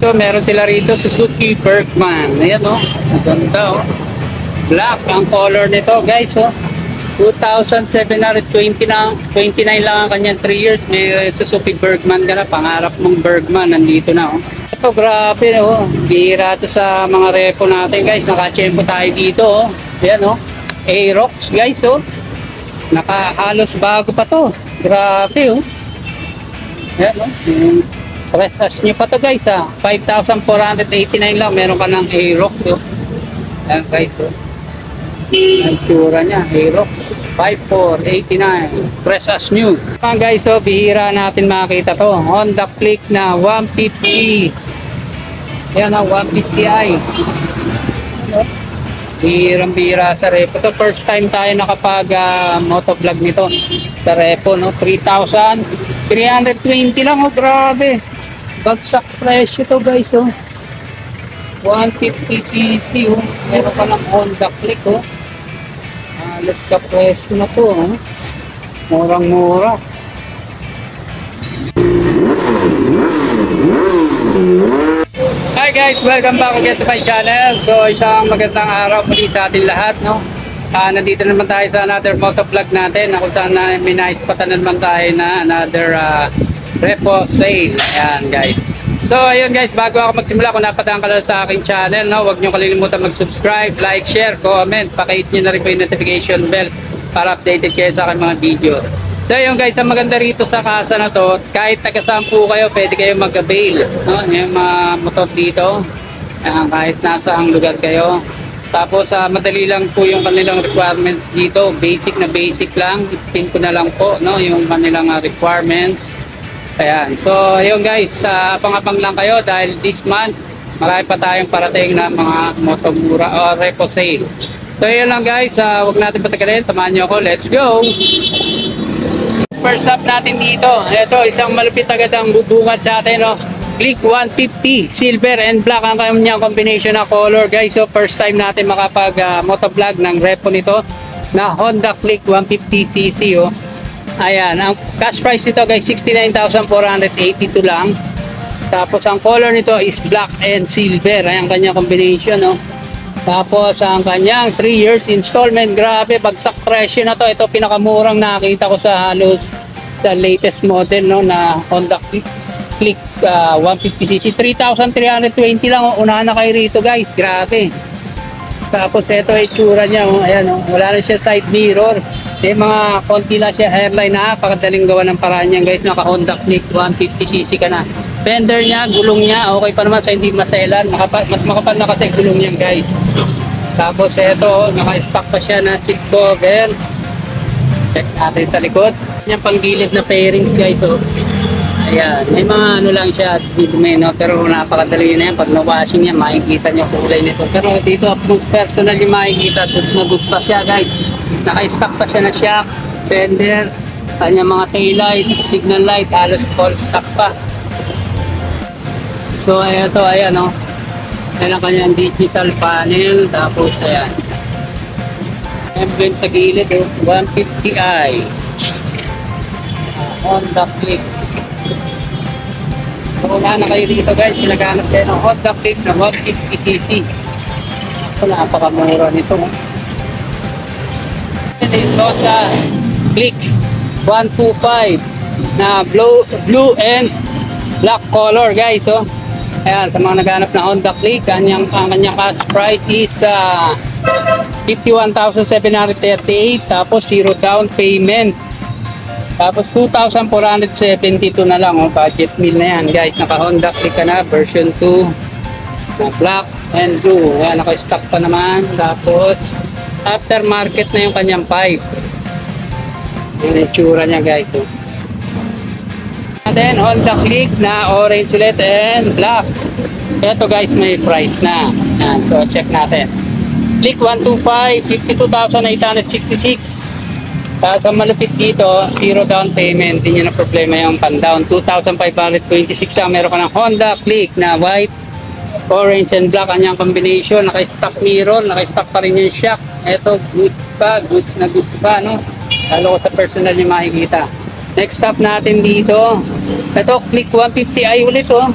So, meron sila rito Suzuki Bergman. Ayan o, maganda o. Black ang color nito guys o. 2,729 lang ang kanyang 3 years. May Suzuki Bergman ka na. Pangarap mong Bergman, nandito na o. Ito grabe o. Bihira ito sa mga repo natin guys. Nakachempo tayo dito o. Ayan o. Aerox guys o. Nakahalos bago pa to. Grabe o. Ayan o. Presas nyo pa to guys ha. 5,489 lang. Meron ka ng Aerox o. Ayan guys o. Ang tsura niya, Aerox 5,489 fresh as new. Guys, so bihira natin makita to. Honda Click na 150. Yan ang 150i. Bihirang-bihira sa repo to. First time tayo nakapag motovlog nito sa repo, no? 3,320 lang, oh, grabe. Bagsak presyo to guys, oh. 150cc, oh. Meron ka ng Honda Click, oh. Alas ka presyo na to, oh. Murang-mura. Hi guys, welcome back again to my channel. So isang magandang araw muli sa ating lahat, no? Nandito naman tayo sa another motovlog natin, na kung saan may naispatan naman tayo na another repo sale. Ayan guys. So ayun guys, bago ako magsimula, kung napadaan ka lang sa aking channel, no, huwag nyo kalilimutan mag-subscribe, like, share, comment, pakihit nyo na rin po yung notification bell para updated kayo sa aking mga video. So ayun guys, ang maganda rito sa kasa na to, kahit taga-saan po kayo, pwede kayo mag-avail, no, yung mga motor dito, kahit nasa ang lugar kayo. Tapos madali lang po yung kanilang requirements dito, basic na basic lang, pin ko na lang po, no, yung kanilang requirements. Ayan. So, ayun guys, abang-abang lang kayo dahil this month, marami pa tayong parating na mga motomura o repo sale. So, ayun lang guys, huwag natin patagalin, samahan nyo ako, let's go! First up natin dito, ito, isang malupit agad ang bubungad sa atin, no? Click 150, silver and black ang kanyang combination na color guys. So, first time natin makapag motovlog ng repo nito na Honda Click 150cc, oh. Ayan, ang cash price nito guys 69,482 lang. Tapos ang color nito is black and silver. Ayan kanyang combination, no. Tapos ang kanyang 3 years installment. Grabe, bagsak presyo na to. Ito pinakamurang nakita ko sa halos sa latest model, no, na Honda Click 150cc. 3,320 lang. Unahan na kayo rito guys. Grabe. Tapos ito ay tsura niya, oh. Ayan, oh. Wala na siya side mirror. May mga konti lang siya hairline. Napakadaling gawa ng paraan niyan guys. Naka Honda Click 150cc ka na. Fender niya, gulong niya, okay pa naman sa hindi maselan. Mas makapal na kasi gulong niyan guys. Tapos ito, oh, naka-stock pa siya na seat cover. Check natin sa likod. Yung panggilid na pairings guys, oh. Ayan, may mga ano lang siya, no? Pero napakadali na yan. Pag na-washing niya, makikita niyo kulay nito. Pero dito, kung personal yung makikita, goods na good pa siya guys. Naka-stock pa siya na shock, fender, kanyang mga taillight, signal light, halos all stock pa. So, ito, ayan, oh. Ayan ang kanyang digital panel. Tapos, ayan. Emblem sa gilid, oh. 150i. Honda Click. So, wala na kayo dito guys, pinaganap kayo ng Honda Click na 150cc. So, napakamura nito. Ito is Honda Click 125 na blue and black color guys. So, ayan, sa mga naghanap na Honda Click, ang kanyang cash price is 51,738, tapos 0 down payment. Tapos 2,472 na lang, oh, budget meal na yan guys. Naka Honda Click ka na, version 2 na black and blue. Ayan, naka-stock pa naman. Tapos aftermarket na yung kanyang pipe. Ayan yung tsura niya guys, oh. And then Honda Click na orange ulit and black. Ito guys, may price na. Ayan, so check natin. Click 125, 52,866. Sa malupit dito, 0 down payment, hindi nyo na problema yung pan-down. 2,526 lang. Meron ka ng Honda Click na white, orange and black. Kanyang combination, naka-stock mirror, naka-stock pa rin yung shock. Ito, goods na goods pa, no? Lalo ko sa personal yung makikita. Next stop natin dito, ito, Click 150i ulit, oh.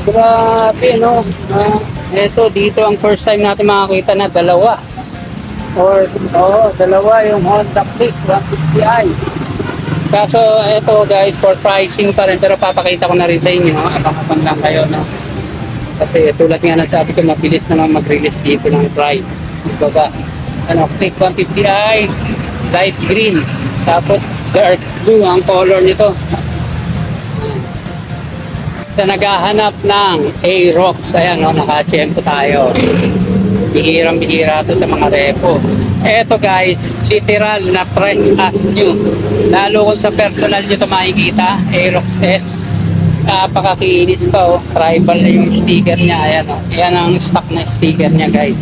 Grabe, no? Ito, dito ang first time natin makakita na dalawa. Dalawa yung Honda Click 150i. Kaso, ito guys, for pricing pa rin. Pero papakita ko na rin sa inyo. Abang-abang lang kayo, no? Kasi tulad nga ng sabi ko, mabilis naman mag-release dito ng price. Baba, Click 150i, light green. Tapos, dark blue ang color nito. Sa naghahanap ng Aerox, ayan, no, naka-tempo tayo. Bihirang-bihira to sa mga repo. Eto guys, literal na fresh as new. Lalo kung sa personal nyo ito makikita, Aerox S. Napakakinis pa, oh. Tribal na yung sticker niya, ayan, oh. Ayan ang stock na sticker niya guys.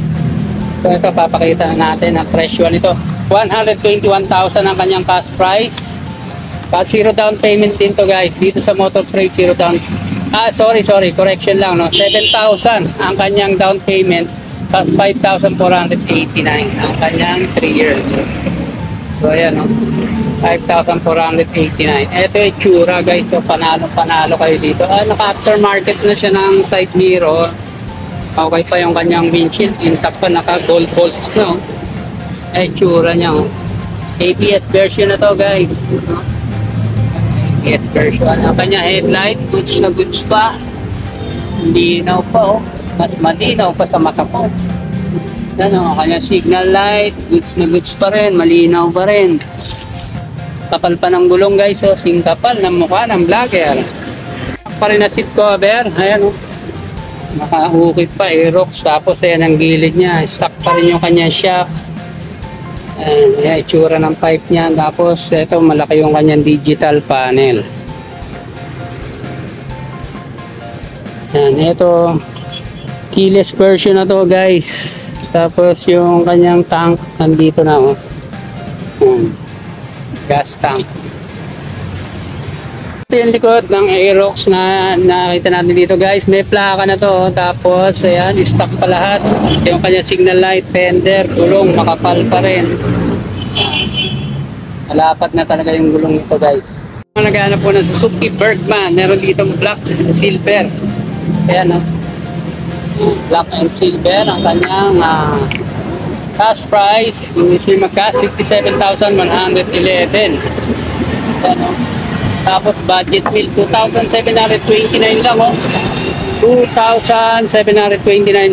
So ito, papakita natin ang presyo nito. 121,000 ang kanyang cash price. Zero down payment din to guys. Dito sa Motor Trade, zero down. Sorry, correction lang, no. 7,000 ang kanyang down payment, plus 5,489 ang kanyang 3 years. So ayan, no. 5,489. Ito yung tsura guys, so panalo kayo dito. Naka-aftermarket na siya ng side mirror. Okay pa yung kanyang windshield, intact pa, naka gold bolts na, oh. Tsura niya, oh. ABS version na to guys. ABS version. Ang kanya headlight, goods na goods pa. Linaw pa, oh. Mas malinaw pa sa mata ko. Yan, oh. Ang kanya signal light, goods na goods pa rin, malinaw pa rin. Kapal pa ng gulong guys, oh. Singkapal ng mukha ng vlogger. Pa rin na seat cover, ayan, oh. Naka-ukit pa, Aerox. Tapos ayan ang gilid niya, stock pa rin yung kanya shock. Ayan, itsura ng pipe niya. Tapos ito, malaki yung kanyang digital panel. Ayan, ito keyless version na to guys. Tapos yung kanyang tank nandito na, oh. Ayan, gas tank. Ito yung likod ng Aerox na nakita natin dito guys. May plaka na to, oh. Tapos ayan, stock pa lahat. Yung kanya signal light, fender, gulong makapal pa rin. Malapat na talaga yung gulong nito guys. Naghahanap po ng Suzuki Bergman. Meron dito black, silver. Ayan, oh. Black and silver ang kanyang cash price. Kung isi mag-cash, 57,111. Ayan, oh. Tapos budget meal, 2,729 lang, oh. 2,729,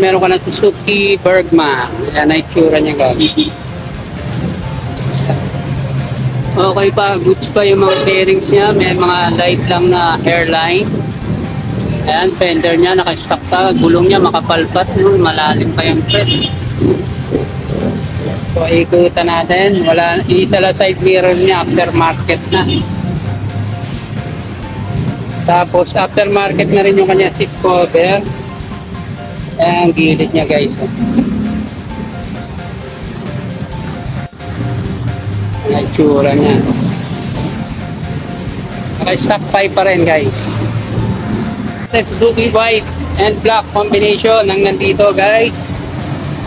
meron ka ng Suzuki Bergman. Ayan na itsura niya guys. Okay pa, goods pa yung mga bearings niya. May mga light lang na hairline. Ayan, fender niya, naka-stock pa. Gulong niya makapalpat, no? Malalim pa yung tread. So ikutan natin. Wala, isa lang side mirror niya, aftermarket na. Tapos aftermarket na rin yung kanya seat cover. Ayan ang gilid niya guys. Ayan ang tsura niya. Naka-stock pipe pa rin guys. Suzuki white and black combination ang nandito guys.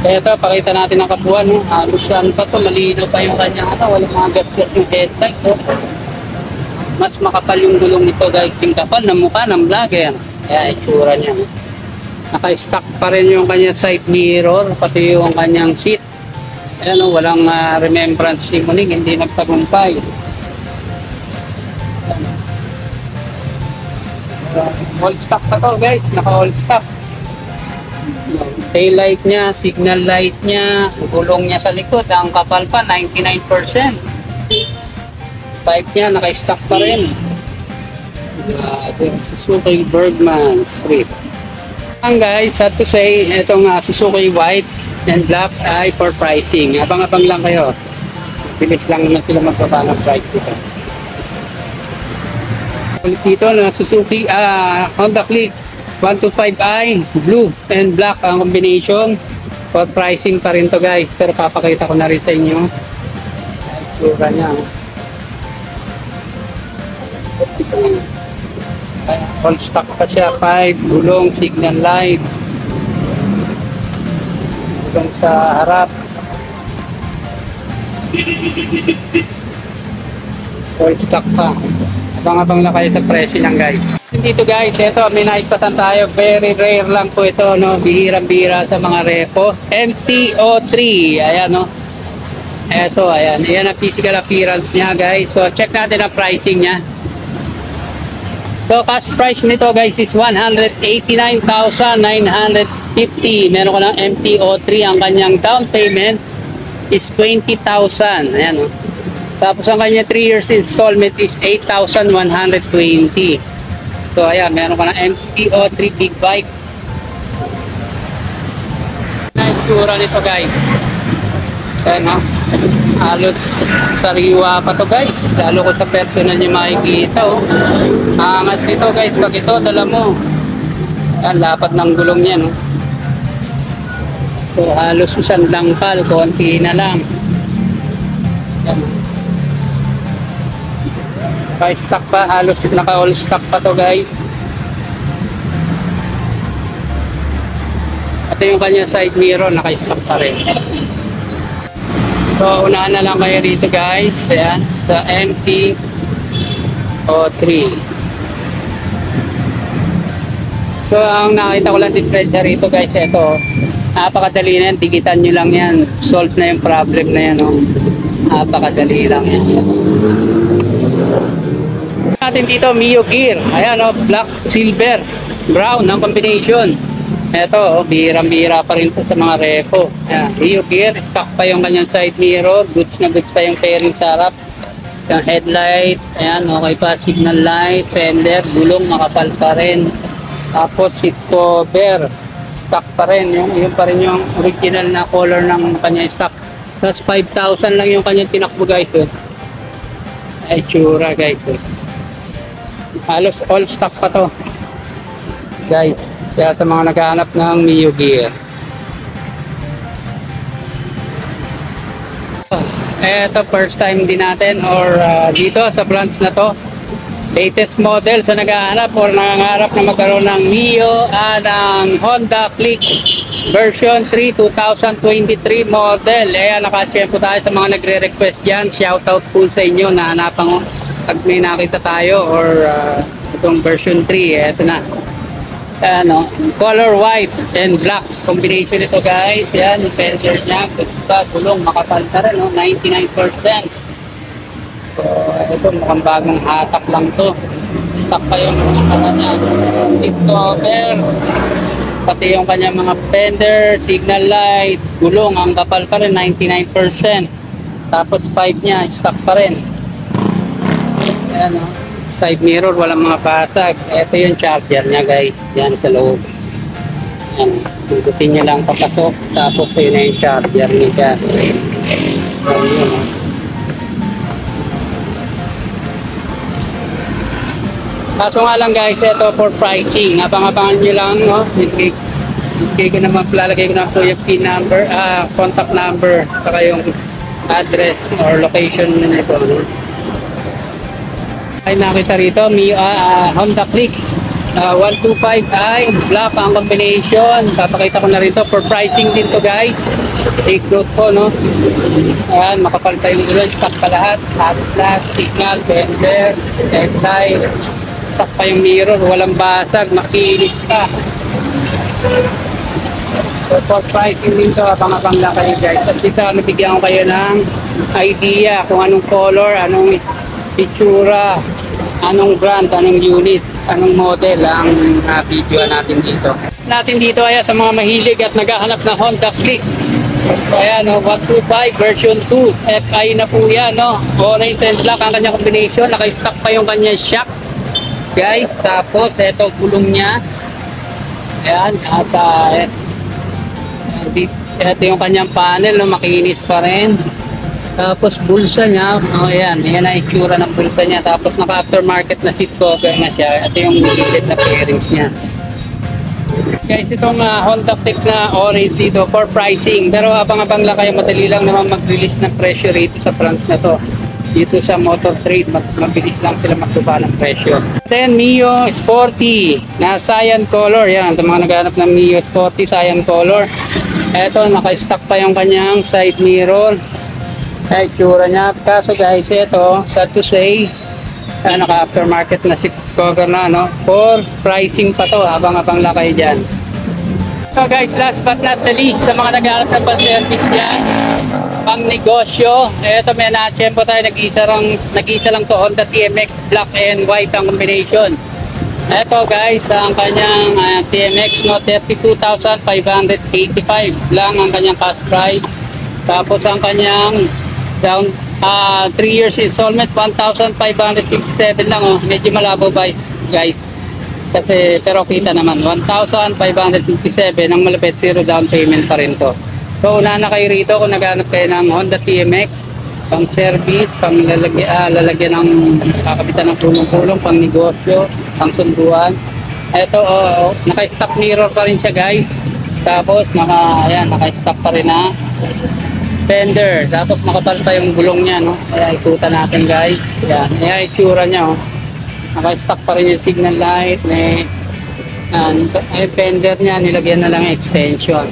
Kaya ito, pakita natin ang kabuuan, no? Halos pa to, malino pa yung kanya, walang mga gas-gas yung headlight, no? Mas makapal yung gulong nito guys, singkapal na mukha ng vlogger. Kaya itsura niya. Naka-stock pa rin yung kanya side mirror, pati yung kanyang seat. Ayan, oh, walang remembrance signaling, hindi nagtagumpay. All stock pa to guys, naka-all stock. Tail light niya, signal light niya, gulong niya sa likod, ang kapal pa 99%. Pipe niya, naka-stock pa rin. Suzuki Bergman Street. Ang guys, sad to say, itong Suzuki white and black ay for pricing. Abang-abang lang kayo. Bilis lang naman sila magbaba ng price dito. Ulit dito na Suzuki Honda Click 125i, blue and black ang combination. For pricing pa rin to guys. Pero papakita ko na rin sa inyo. Sura niya. All stock pa siya, 5, gulong, signal light, gulong sa harap, all stock pa. Abang-abang lang kayo sa presyo lang guys. Dito guys, ito may naispatan tayo. Very rare lang po ito, no? Bihirang-bihira sa mga repo. MTO3. Ayan, no? Ito, ayan. Ayan ang physical appearance niya guys. So check natin ang pricing niya. So cash price nito guys is 189,950. Meron ko ng MTO3. Ang kanyang down payment is 20,000. Ayan, no? Tapos ang kanya 3 years installment is 8,120. So ayan, meron ka ng MTO3 big bike. Naitsura nito guys. Ayan, no? Halos sariwa pa to guys. Lalo ko sa personal niya makikita, oh. Angas nito guys, pag ito dala mo. Ayan, lapat ng gulong niya, no? So halos isang dangkal, konti na lang. Ayan. Stock pa, halos naka all stock pa to guys. Ito yung kanya side mirror, naka-stock pa rin. So unahan na lang kayo rito guys. Ayan, sa MTO3. So ang nakita ko lang diferensya rito guys, ito napakadali na yan, digitan nyo lang yan, solve na yung problem na yan, oh. Napakadali lang yan. Natin dito Mio gear, ayan, oh, black, silver, brown ang combination. Ito, oh, bihirang-bihira pa rin to sa mga repo. Ayan, Mio gear, stock pa yung kanyang side mirror, goods na goods pa yung fairing sa harap. Yung headlight, ayan, okay pa, signal light, fender, gulong makapal pa rin. Tapos seat cover, stock pa rin, yung pa rin yung original na color ng kanyang stock. Tapos 5,000 lang yung kanyang tinakbo guys, oh. Ay tsura guys, oh. Halos all stock pa to guys, kaya sa mga naghahanap ng Mio gear. Eto first time din natin or dito sa branch na to, latest model sa naghahanap or nangangarap na magkaroon ng Mio ng Honda Click version 3 2023 model. Ayan, nakachempo tayo sa mga nagre-request dyan. Shoutout po sa inyo na hanapan ko pag may nakita tayo or itong version 3. Eto na, ano, color white and black combination ito guys. Yan, yung fender nya, gusta, gulong, makapal na rin, no? 99%. So ito mukhang bagong hatak lang to. Stock pa yung mga nya, seat cover, pati yung kanya mga fender, signal light, gulong, ang kapal pa rin, 99%. Tapos 5 nya, stock pa rin. Ayan, no? Side mirror, walang mga pasag. Ito yung charger nya guys, yan sa loob. Ayan, tugutin nyo lang papasok, tapos yun na yung charger niya. Ayan, no? Kaso nga lang guys, ito for pricing, abang-abangan nyo lang, no? Hindi ko naman, lalagay ko na po yung PIN number, contact number, saka yung address or location nito, no? Ay nakita rito, Honda Click 125i, black ang combination. Papakita ko na rito for pricing din to guys. Take note po, no? Ayan, makapal pa yung ulo, stock pa lahat, lahat, signal, fender, headlight, stock pa yung mirror, walang basag, makinis pa. So for pricing din to, abang-abang lang kayo guys. At isa, nabigyan ko kayo ng idea kung anong color, anong itsura, anong brand, anong unit, anong model ang video natin dito. Natin dito ay sa mga mahilig at naghahanap ng Honda Click. So ayan, no, 125 version 2, FI na po yan, no? Orange and black ang kanya combination, naka-stock pa yung kanya shock guys. Tapos ito gulong nya, ayan, at ito yung kanyang panel, no? Makinis pa rin. Tapos bulsa niya, oh ayan, ayan ang itsura ng bulsa niya. Tapos naka aftermarket na seat cover na siya. Ito yung reset na bearings niya. Guys, itong Honda Click na orange dito for pricing. Pero abang-abang lang kayo, madali lang naman mag-release ng presyo rito sa branch na to. Dito sa Motor Trade, mabilis lang sila magtuba ng presyo. Then Mio Sporty na cyan color. Yan, sa mga naghanap ng Mio Sporty cyan color. Ito, naka-stock pa yung kanyang side mirror. Ay, tsura niya. Kaso guys, ito, sad to say, Naka-aftermarket na seat cover na, no? For pricing pa to, abang-abang lang kayo dyan. So guys, last but not the least, sa mga nag-aaral ng pan-service dyan, pang negosyo, eto may na-tsempo tayo, nag-isa lang to, Honda TMX black and white ang combination. Eto guys, ang kanyang TMX, no, 32,585 lang ang kanyang cash price. Tapos ang kanyang down 3 years installment, 1,557 lang, oh. Medyo malabo guys. Kasi pero kita naman 1,557 ang malapit, zero down payment pa rin to. So una na kayo rito kung naghanap kayo ng Honda TMX pang service, pang lalagyan ng kakabitan ng tulong-tulong, pang negosyo, pang sunduan. Ito naka-stop mirror pa rin siya guys. Tapos naka-stop pa rin na fender. Tapos makapal pa yung gulong niya, no? Kaya ikutan natin guys. Yan, yung itsura niya, oh. Naka-stock pa rin yung signal light, may fender niya, nilagyan na lang extension.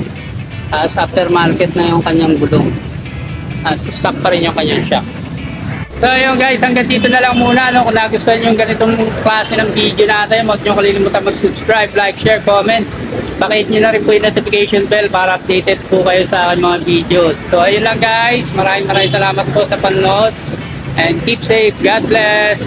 Tapos aftermarket na yung kanyang gulong. Stock pa rin yung kanyang shock. So yun guys, hanggang dito na lang muna, no? Kung nagustuhan nyo yung ganitong klase ng video natin, huwag nyo kalilimutan mag-subscribe, like, share, comment. Pakihit nyo na rin po yung notification bell para updated po kayo sa aking mga videos. So ayun lang guys, maraming salamat po sa panonood. And keep safe, God bless.